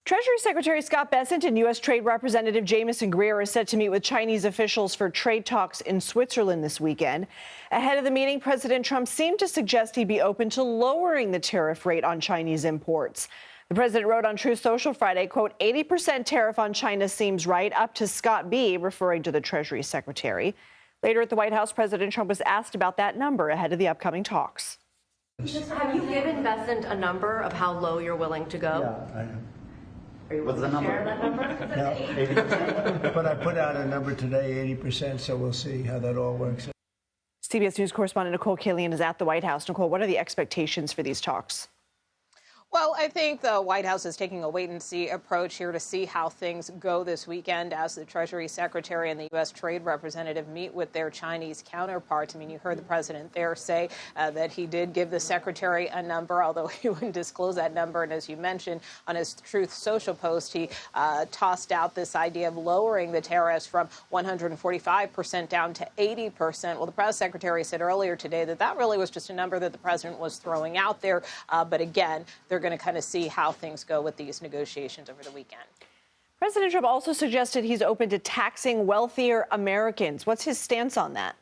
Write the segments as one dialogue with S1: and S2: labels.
S1: Treasury Secretary Scott Bessent and U.S. Trade Representative Jamieson Greer are set to meet with Chinese officials for trade talks in Switzerland this weekend. Ahead of the meeting, President Trump seemed to suggest he'd be open to lowering the tariff rate on Chinese imports. The president wrote on Truth Social Friday, quote, 80% tariff on China seems right, up to Scott B., referring to the Treasury Secretary. Later at the White House, President Trump was asked about that number ahead of the upcoming talks.
S2: Have you given Bessent a number of how low you're willing to go?
S3: Yeah, I am.
S2: What's the number? That number?
S3: No, 80%. But I put out a number today, 80%, so we'll see how that all works out.
S1: CBS News correspondent Nikole Killion is at the White House. Nikole, what are the expectations for these talks?
S4: Well, I think the White House is taking a wait-and-see approach here to see how things go this weekend as the Treasury Secretary and the U.S. Trade Representative meet with their Chinese counterparts. I mean, you heard the president there say that he did give the secretary a number, although he wouldn't disclose that number. And as you mentioned, on his Truth Social post, he tossed out this idea of lowering the tariffs from 145% down to 80%. Well, the press secretary said earlier today that that really was just a number that the president was throwing out there. But again, they're going to kind of see how things go with these negotiations over the weekend.
S1: President Trump also suggested he's open to taxing wealthier Americans. What's his stance on that?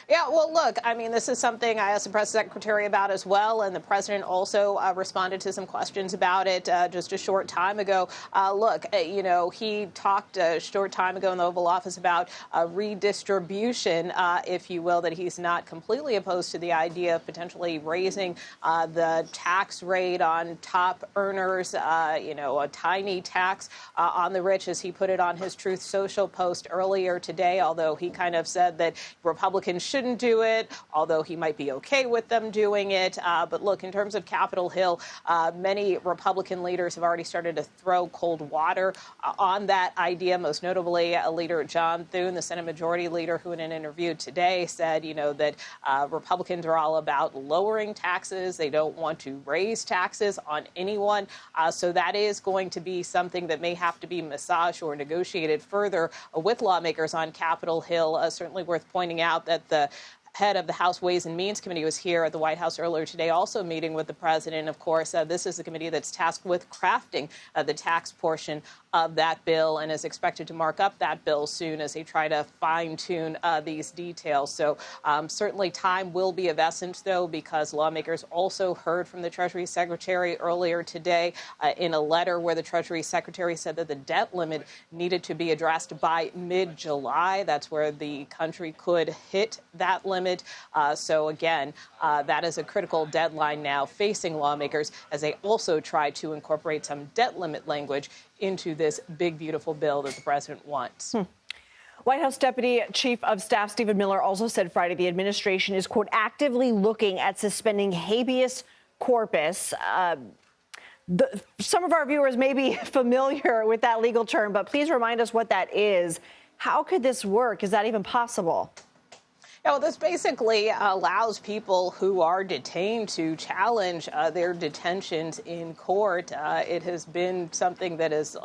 S4: Yeah, well, look, I mean, this is something I asked the press secretary about as well, and the president also responded to some questions about it just a short time ago. Look, you know, he talked a short time ago in the Oval Office about redistribution, if you will, that he's not completely opposed to the idea of potentially raising the tax rate on top earners, you know, a tiny tax on the rich, as he put it on his Truth Social post earlier today, although he kind of said that Republicans shouldn't do it, although he might be okay with them doing it. But look, in terms of Capitol Hill, many Republican leaders have already started to throw cold water on that idea, most notably Leader John Thune, the Senate Majority Leader, who in an interview today said, you know, that Republicans are all about lowering taxes. They don't want to raise taxes on anyone. So that is going to be something that may have to be massaged or negotiated further with lawmakers on Capitol Hill. Certainly worth pointing out that the head of the House Ways and Means Committee was here at the White House earlier today, also meeting with the president. Of course, this is the committee that's tasked with crafting the tax portion of that bill and is expected to mark up that bill soon as they try to fine-tune these details. So certainly time will be of essence, though, because lawmakers also heard from the Treasury Secretary earlier today in a letter where the Treasury Secretary said that the debt limit needed to be addressed by mid-July. That's where the country could hit that limit. So again, that is a critical deadline now facing lawmakers as they also try to incorporate some debt limit language into this big, beautiful bill that the president wants.
S1: White House Deputy Chief of Staff Stephen Miller also said Friday the administration is, quote, actively looking at suspending habeas corpus. Some of our viewers may be familiar with that legal term, but please remind us what that is. How could this work? Is that even possible?
S4: Yeah, well, this basically allows people who are detained to challenge their detentions in court. It has been something that has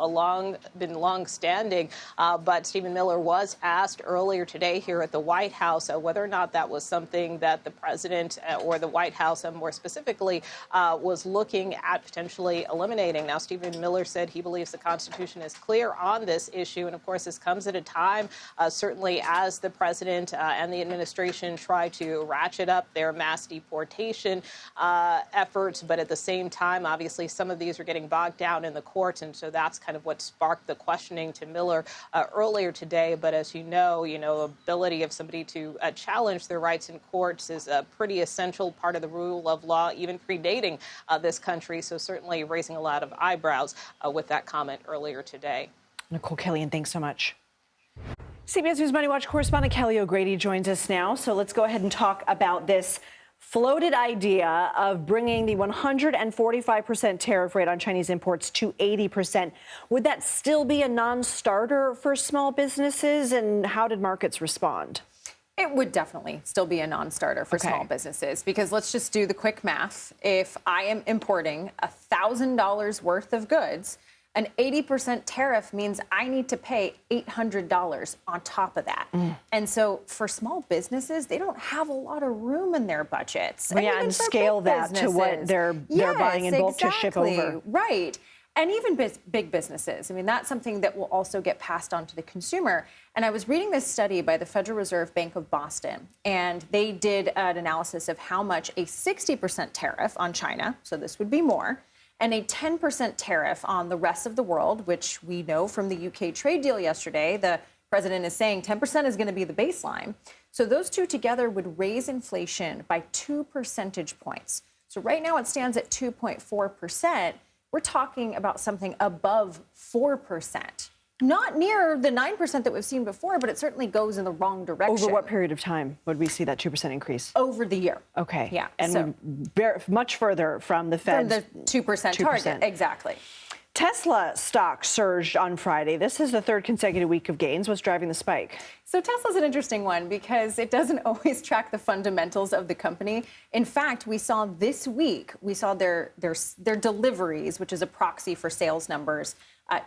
S4: been long-standing, but Stephen Miller was asked earlier today here at the White House whether or not that was something that the president or the White House, more specifically, was looking at potentially eliminating. Now, Stephen Miller said he believes the Constitution is clear on this issue, and of course, this comes at a time, certainly as the president and the administration try to ratchet up their mass deportation efforts. But at the same time, obviously, some of these are getting bogged down in the courts. And so that's kind of what sparked the questioning to Miller earlier today. But as you know, ability of somebody to challenge their rights in courts is a pretty essential part of the rule of law, even predating this country. So certainly raising a lot of eyebrows with that comment earlier today.
S1: Nikole Killion, thanks so much. CBS News Money Watch correspondent Kelly O'Grady joins us now. So let's go ahead and talk about this floated idea of bringing the 145% tariff rate on Chinese imports to 80%. Would that still be a non-starter for small businesses? And how did markets respond?
S5: It would definitely still be a non-starter for small businesses, because let's just do the quick math. If I am importing $1,000 worth of goods, an 80% tariff means I need to pay $800 on top of that. And so for small businesses, they don't have a lot of room in their budgets.
S1: Yeah, and scale that to what they're buying in bulk to ship over.
S5: Right. and even big businesses. I mean, that's something that will also get passed on to the consumer. And I was reading this study by the Federal Reserve Bank of Boston, and they did an analysis of how much a 60% tariff on China, so this would be more, and a 10% tariff on the rest of the world, which we know from the UK trade deal yesterday, the president is saying 10% is going to be the baseline. So those two together would raise inflation by 2 percentage points. So right now it stands at 2.4%. We're talking about something above 4%. Not near the 9% that we've seen before, but it certainly goes in the wrong direction.
S1: Over what period of time would we see that 2% increase?
S5: Over the year.
S1: Okay.
S5: Yeah.
S1: And
S5: so,
S1: much further from the Fed's
S5: from the 2% target. Exactly.
S1: Tesla stock surged on Friday. This is the third consecutive week of gains. What's driving the spike?
S5: So Tesla's an interesting one because it doesn't always track the fundamentals of the company. In fact, we saw this week, their deliveries, which is a proxy for sales numbers,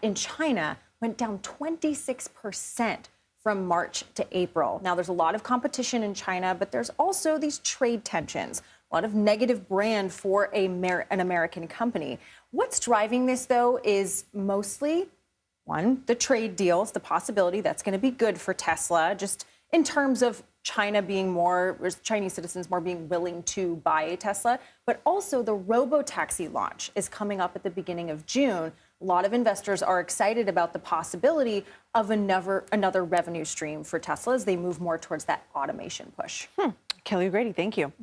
S5: in China went down 26% from March to April. Now, there's a lot of competition in China, but there's also these trade tensions, a lot of negative brand for an American company. What's driving this, though, is mostly, one, the trade deals, the possibility that's going to be good for Tesla, just in terms of China being more, or Chinese citizens more being willing to buy a Tesla, but also the robo-taxi launch is coming up at the beginning of June. A lot of investors are excited about the possibility of another revenue stream for Tesla as they move more towards that automation push.
S1: Kelly O'Grady, thank you.